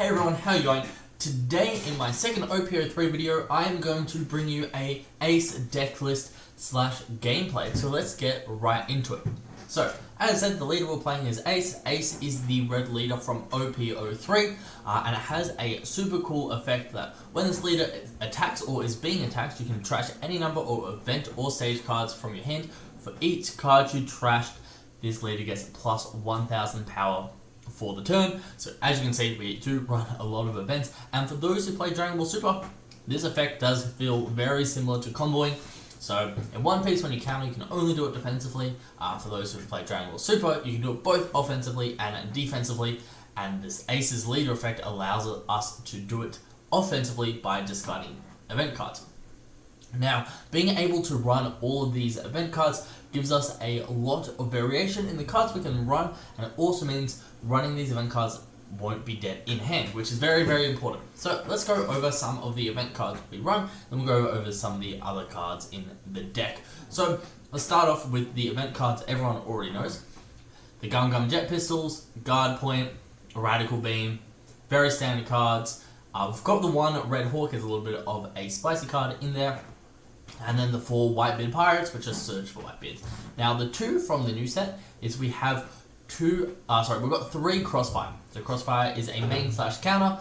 Hey everyone, how are you going? Today in my second OPO3 video, I am going to bring you a Ace deck list slash gameplay. So let's get right into it. So, as I said, the leader we're playing is Ace. Ace is the red leader from OPO3, and it has a super cool effect that when this leader attacks or is being attacked, you can trash any number or event or stage cards from your hand. For each card you trashed, this leader gets plus 1000 power for the turn. So as you can see, we do run a lot of events, and for those who play Dragon Ball Super, this effect does feel very similar to comboing. So in one piece, when you counter, you can only do it defensively. For those who play Dragon Ball Super, you can do it both offensively and defensively, and this Ace's leader effect allows us to do it offensively by discarding event cards. Now, being able to run all of these event cards gives us a lot of variation in the cards we can run, and it also means running these event cards won't be dead in hand, which is very, very important. So let's go over some of the event cards we run, then we'll go over some of the other cards in the deck. So let's start off with the event cards everyone already knows. The Gum Gum Jet Pistols, Guard Point, Radical Beam, very standard cards. We've got the one Red Hawk is a little bit of a spicy card in there. And then the 4 Whitebeard Pirates, which are Search for Whitebeards. Now the 2 from the new set is we have we've got 3 Crossfire. So Crossfire is a main slash counter.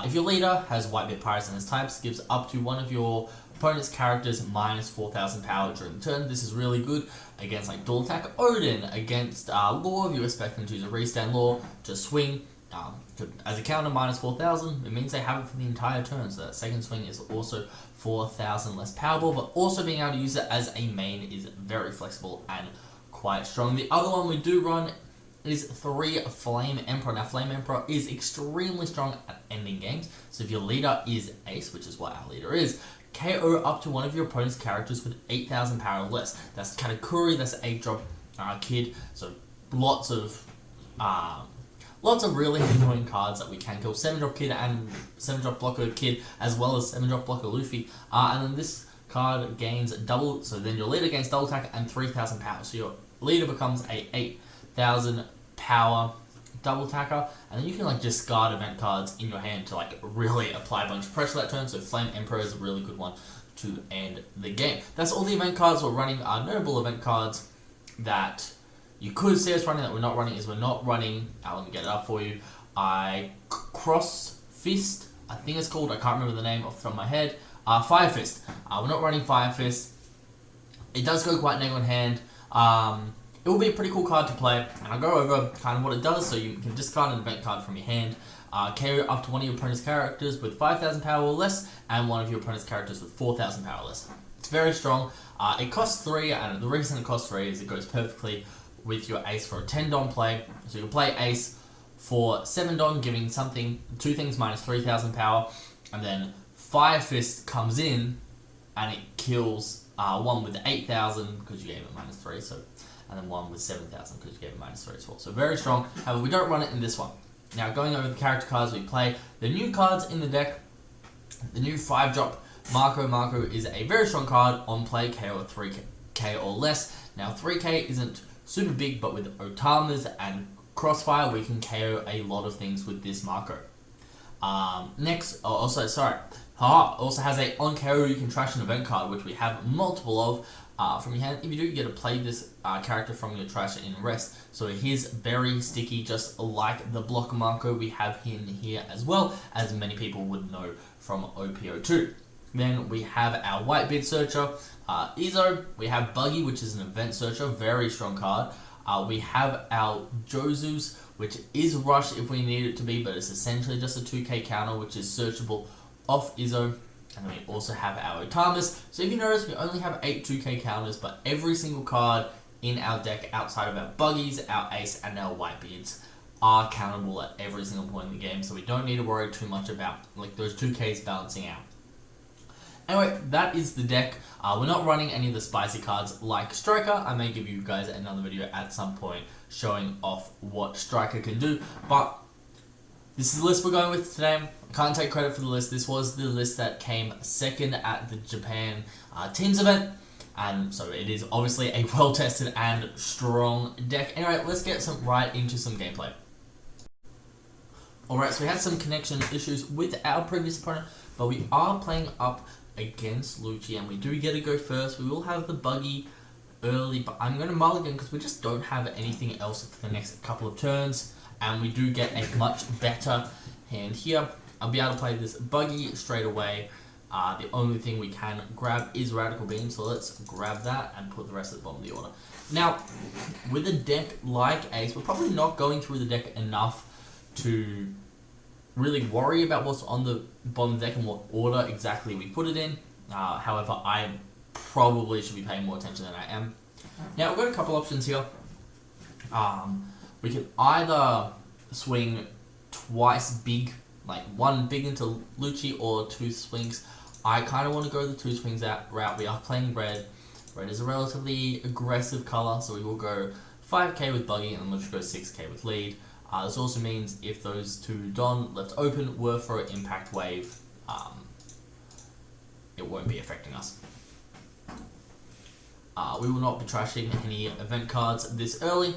If your leader has Whitebeard Pirates in his types, gives up to one of your opponent's characters minus 4000 power during the turn. This is really good against like Dual Attack Odin, against Law, if you expect them to use a restand Law to swing. As a counter, minus 4000, it means they have it for the entire turn, so that second swing is also 4000 less powerball, but also being able to use it as a main is very flexible and quite strong. The other one we do run is 3 Flame Emperor. Now Flame Emperor is extremely strong at ending games, so if your leader is Ace, which is what our leader is, KO up to one of your opponent's characters with 8000 power or less. That's Katakuri, that's 8-drop Kid, so lots of really annoying cards that we can kill. 7-drop Kid and 7-drop Blocker Kid, as well as 7-drop Blocker Luffy. And then this card gains double, so then your leader gains double attack and 3000 power. So your leader becomes a 8000 power double attacker, and then you can like discard event cards in your hand to like really apply a bunch of pressure that turn. So Flame Emperor is a really good one to end the game. That's all the event cards we're running. Our notable event cards that you could see us running that we're not running is we're not running, let me get it up for you, Cross Fist, I think it's called, I can't remember the name off the top of my head, Fire Fist. We're not running Fire Fist. It does go quite neg on hand. It will be a pretty cool card to play, and I'll go over kind of what it does. So you can discard an event card from your hand, carry up to one of your opponent's characters with 5000 power or less, and one of your opponent's characters with 4000 power or less. It's very strong. It costs 3, and the reason it costs 3 is it goes perfectly with your Ace for a 10 Don play. So you play Ace for 7 Don, giving 2 things minus 3000 power, and then Fire Fist comes in and it kills one with 8000 because you gave it minus 3, so, and then one with 7000 because you gave it minus 3 as well. So very strong. However, we don't run it in this one. Now going over the character cards we play, the new cards in the deck, the new 5-drop Marco. Marco is a very strong card on play, KO or 3k or less. Now 3k isn't super big, but with Otamas and Crossfire, we can KO a lot of things with this Marco. Also has a on KO you can trash an event card, which we have multiple of from your hand. If you do, you get to play this character from your trash in rest. So he's very sticky, just like the block Marco we have in here, as well as many people would know from OPO2. Then we have our Whitebeard Searcher, Izzo. We have Buggy, which is an event searcher, very strong card. We have our Jozu's, which is Rush if we need it to be, but it's essentially just a 2k counter, which is searchable off Izzo. And then we also have our Otamas. So if you notice, we only have 8 2k counters, but every single card in our deck outside of our Buggies, our Ace, and our Whitebeards are countable at every single point in the game, so we don't need to worry too much about like those 2ks balancing out. Anyway, that is the deck. We're not running any of the spicy cards like Striker. I may give you guys another video at some point showing off what Striker can do, but this is the list we're going with today. I can't take credit for the list. This was the list that came second at the Japan Teams event, and so it is obviously a well-tested and strong deck. Anyway, let's get right into some gameplay. Alright, so we had some connection issues with our previous opponent, but we are playing up against Lucci, and we do get to go first. We will have the buggy early, but I'm going to mulligan because we just don't have anything else for the next couple of turns, and we do get a much better hand here. I'll be able to play this buggy straight away. The only thing we can grab is Radical Beam, so let's grab that and put the rest at the bottom of the order. Now, with a deck like Ace, we're probably not going through the deck enough to really worry about what's on the bottom of the deck and what order exactly we put it in. However, I probably should be paying more attention than I am. Now, we've got a couple options here. We can either swing twice big, like one big into Lucci, or two swings. I kind of want to go the two swings route. We are playing red. Red is a relatively aggressive color, so we will go 5k with buggy and we'll just go 6k with lead. This also means if those two Don left open were for an impact wave, it won't be affecting us. We will not be trashing any event cards this early.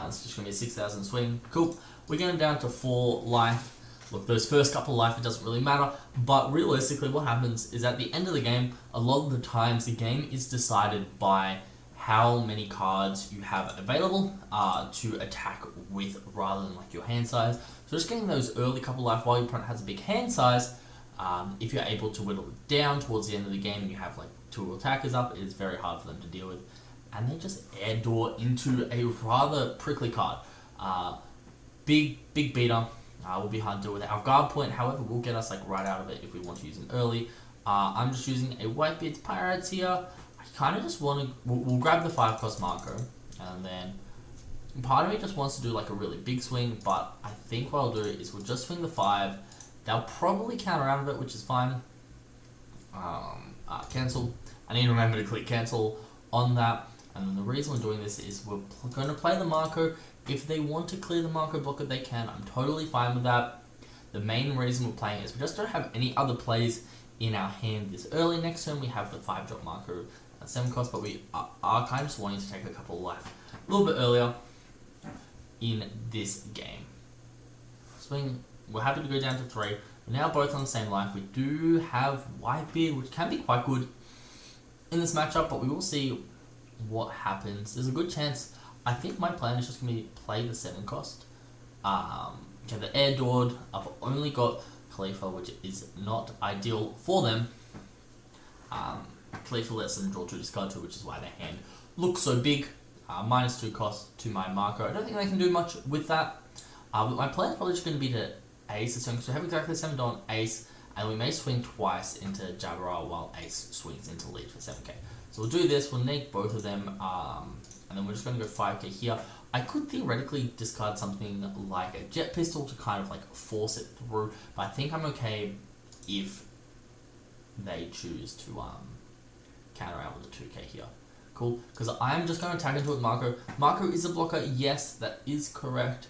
It's just going to be a 6,000 swing. Cool. We're going down to 4 life. Look, those first couple of life, it doesn't really matter, but realistically what happens is at the end of the game, a lot of the times the game is decided by how many cards you have available to attack with rather than like your hand size. So just getting those early couple life while your opponent has a big hand size, if you're able to whittle it down towards the end of the game and you have like 2 attackers up, it's very hard for them to deal with. And they just air door into a rather prickly card. Big beater will be hard to deal with. Our guard point, however, will get us like right out of it if we want to use him early. I'm just using a Whitebeard's Pirates here. I kind of just want to, we'll grab the 5-cost Marco, and then part of me just wants to do like a really big swing, but I think what I'll do is we'll just swing the 5. They'll probably counter out of it, which is fine. Cancel. I need to remember to click cancel on that. And then the reason we're doing this is we're going to play the Marco. If they want to clear the Marco blocker, they can. I'm totally fine with that. The main reason we're playing is we just don't have any other plays in our hand this early. Next turn we have the 5-drop Marco at 7 cost, but we are kind of just wanting to take a couple of life a little bit earlier in this game. Swing, we're happy to go down to 3. We're now both on the same life. We do have Whitebeard, which can be quite good in this matchup, but we will see what happens. There's a good chance. I think my plan is just going to be play the 7 cost. Okay, the air doored. I've only got Khalifa, which is not ideal for them. Khalifa lets them draw 2, discard 2, which is why their hand looks so big. Minus 2 cost to my Marco. I don't think they can do much with that. But my plan is probably just going to be to ace the 7, because we have exactly the 7 Don, ace, and we may swing twice into Jabberah while ace swings into lead for 7k. So we'll do this, we'll nake both of them, and then we're just going to go 5k here. I could theoretically discard something like a jet pistol to kind of like force it through, but I think I'm okay if they choose to counter out with a 2k here. Cool, because I'm just going to attack into it with Marco. Marco is a blocker, yes, that is correct.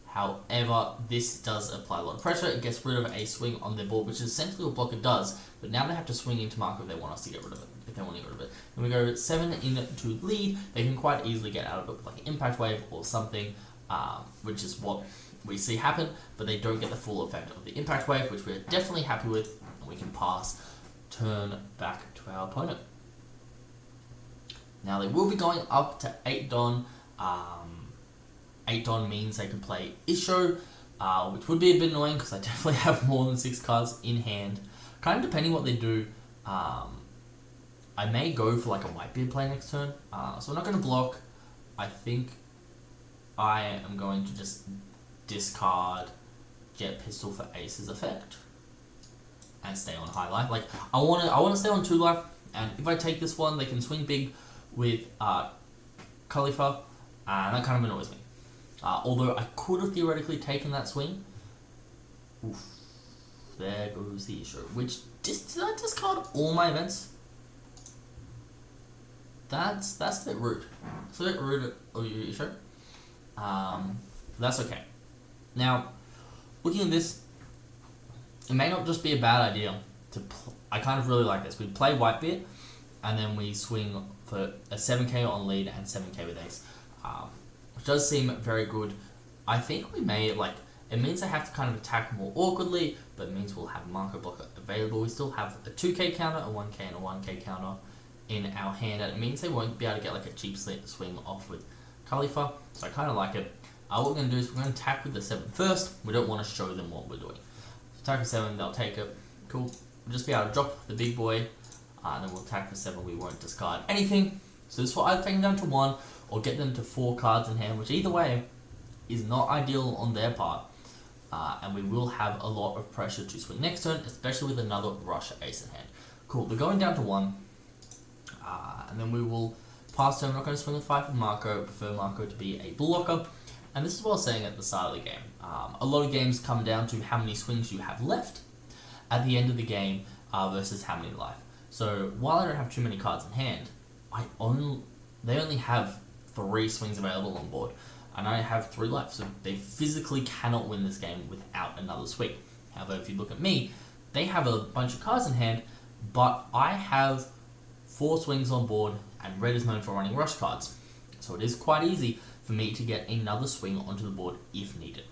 However, this does apply a lot of pressure. It gets rid of a swing on their board, which is essentially what blocker does, but now they have to swing into Marco if they want us to get rid of it. If they want to get rid of it. Then we go 7 into lead. They can quite easily get out of it with like an impact wave or something, which is what we see happen, but they don't get the full effect of the impact wave, which we're definitely happy with, and we can pass turn back to our opponent. Now they will be going up to 8 Don. 8 Don means they can play Isho, which would be a bit annoying because I definitely have more than 6 cards in hand. Kind of depending what they do, I may go for like a Whitebeard play next turn. So I'm not going to block. I think I am going to just discard Jet Pistol for Ace's effect and stay on high life. Like I want to stay on 2 life, and if I take this one, they can swing big with Khalifa, and that kind of annoys me. Although I could have theoretically taken that swing. Oof, there goes the issue. Which, did I discard all my events? That's a bit rude. It's a bit rude of you, issue. That's okay. Now, looking at this, it may not just be a bad idea to I kind of really like this. We play Whitebeard, and then we swing for a 7k on lead and 7k with ace. Which does seem very good. I think we may, like, It means I have to kind of attack more awkwardly, but it means we'll have Marco Blocker available. We still have a 2k counter, a 1k and a 1k counter in our hand, and it means they won't be able to get like a cheap swing off with Khalifa, so I kind of like it. What we're going to do is we're going to attack with the 7 first. We don't want to show them what we're doing. So attack with 7, they'll take it. Cool. We'll just be able to drop the big boy, and then we'll attack with 7. We won't discard anything. So this will either take them down to 1 or get them to 4 cards in hand, which either way is not ideal on their part. And we will have a lot of pressure to swing next turn, especially with another rush ace in hand. Cool. They're going down to 1, and then we will pass turn. I'm not going to swing with 5 with Marco. I prefer Marco to be a blocker. And this is what I was saying at the start of the game. A lot of games come down to how many swings you have left at the end of the game versus how many life. So while I don't have too many cards in hand, they only have 3 swings available on board, and I have 3 life, so they physically cannot win this game without another swing. However, if you look at me, they have a bunch of cards in hand, but I have 4 swings on board, and red is known for running rush cards. So it is quite easy for me to get another swing onto the board if needed.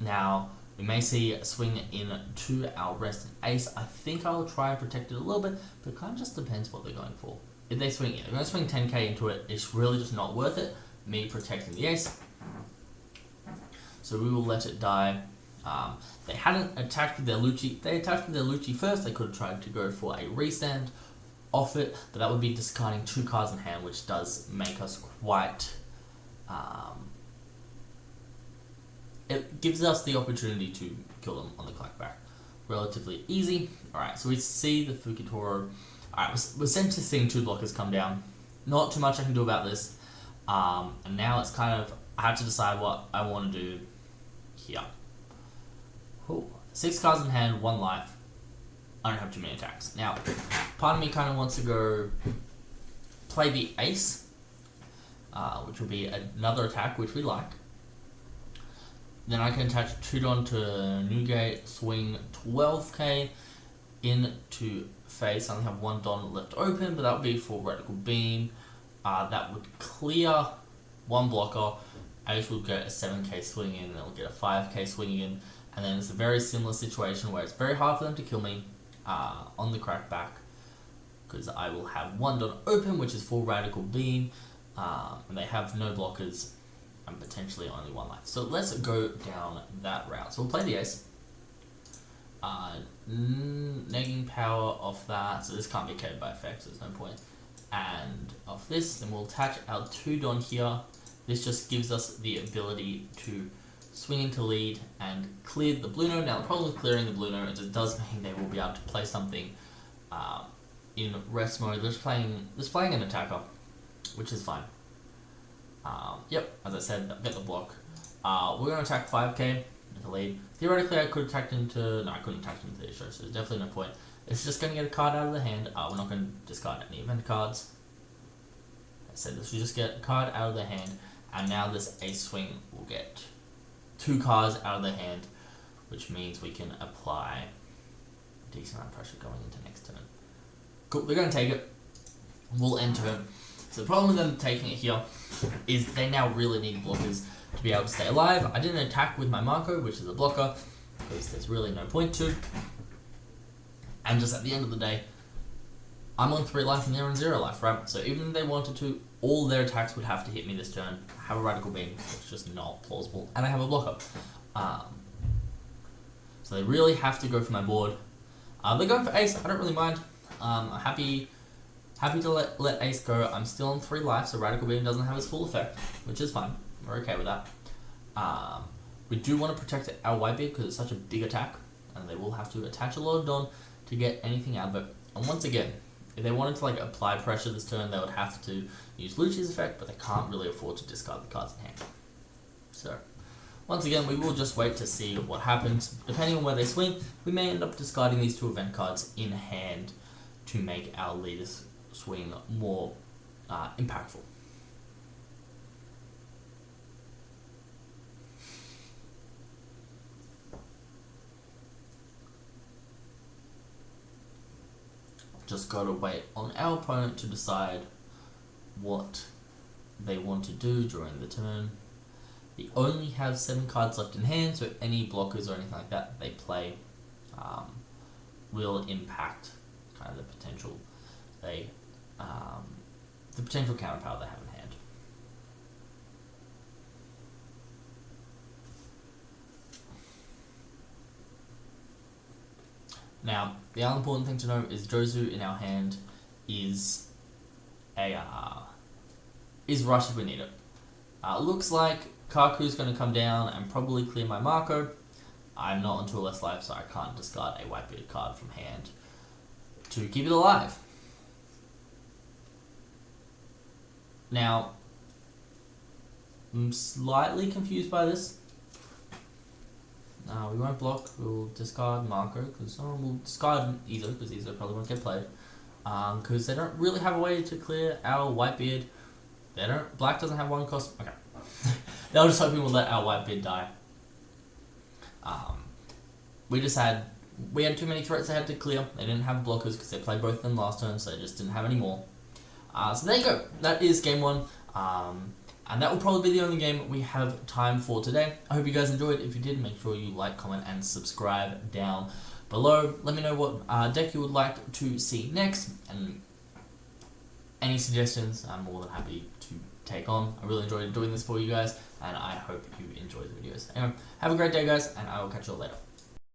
Now, we may see a swing into our rested ace. I think I'll try and protect it a little bit, but it kind of just depends what they're going for. If they swing, they're going to swing 10k into it, it's really just not worth it, me protecting the ace. So we will let it die. They hadn't attacked with their Lucci. They attacked with their Lucci first. They could have tried to go for a restand off it, but that would be discarding 2 cards in hand, which does make us quite... it gives us the opportunity to kill them on the clackback. Relatively easy. Alright, so we see the Fukitoro. Alright, we're sent to seeing 2 blockers come down. Not too much I can do about this. And now it's kind of... I have to decide what I want to do here. Cool. 6 cards in hand, 1 life. I don't have too many attacks. Now, part of me kind of wants to go play the ace, which will be another attack, which we like. Then I can attach 2 Don to Newgate, swing 12k into face. I only have 1 Don left open, but that would be for Radical Beam. That would clear 1 blocker. Ace will get a 7k swing in, and it'll get a 5k swing in. And then it's a very similar situation where it's very hard for them to kill me on the crackback, because I will have 1 Don open, which is for Radical Beam, and they have no blockers and potentially only 1 life. So let's go down that route. So we'll play the ace. Negging power off that, so this can't be KO'd by effect, so there's no point. And off this, then we'll attach our 2 Don here. This just gives us the ability to swing into lead and clear the blue node. Now the problem with clearing the blue node is it does mean they will be able to play something in rest mode. They're just playing an attacker, which is fine. Yep, as I said, get the block. We're going to attack 5k into lead. Theoretically, I could attack into... No, I couldn't attack into the show, so there's definitely no point. It's just going to get a card out of the hand. We're not going to discard any event cards. I said this will just get a card out of the hand, and now this ace swing will get 2 cards out of the hand, which means we can apply a decent amount of pressure going into next turn. Cool, they're going to take it. We'll end turn. So the problem with them taking it here is they now really need blockers to be able to stay alive. I didn't attack with my Marco, which is a blocker, because there's really no point to. And just at the end of the day, I'm on 3 life and they're on 0 life, right? So even if they wanted to, all their attacks would have to hit me this turn. I have a Radical Beam, which is just not plausible, and I have a blocker. So they really have to go for my board. They're going for ace, I don't really mind. I'm happy to let ace go. I'm still on 3 life, so Radical Beam doesn't have its full effect, which is fine. We're okay with that. We do want to protect our white beard because it's such a big attack, and they will have to attach a lot of Don to get anything out of it. And once again, if they wanted to apply pressure this turn, they would have to use Lucci's effect, but they can't really afford to discard the cards in hand. So, once again, we will just wait to see what happens. Depending on where they swing, we may end up discarding these 2 event cards in hand to make our leader's swing more impactful. Just gotta wait on our opponent to decide what they want to do during the turn. They only have 7 cards left in hand, so any blockers or anything like that they play will impact kind of the potential counterpower they have in hand. Now, the other important thing to know is Jozu in our hand is rush if we need it. Looks like Kaku's going to come down and probably clear my Marco. I'm not onto a less life, so I can't discard a Whitebeard card from hand to keep it alive. Now, I'm slightly confused by this. We won't block, we'll discard Marco, because we'll discard Izo, because Izo probably won't get played. Because they don't really have a way to clear our Whitebeard. Black doesn't have 1 cost. Okay. They were just hoping we'll let our Whitebeard die. We had too many threats they had to clear. They didn't have blockers because they played both of them last turn, so they just didn't have any more. So there you go. That is game 1. And that will probably be the only game we have time for today. I hope you guys enjoyed. If you did, make sure you like, comment, and subscribe down below. Let me know what deck you would like to see next, and any suggestions I'm more than happy to take on. I really enjoyed doing this for you guys, and I hope you enjoyed the videos. Anyway, have a great day, guys, and I will catch you all later.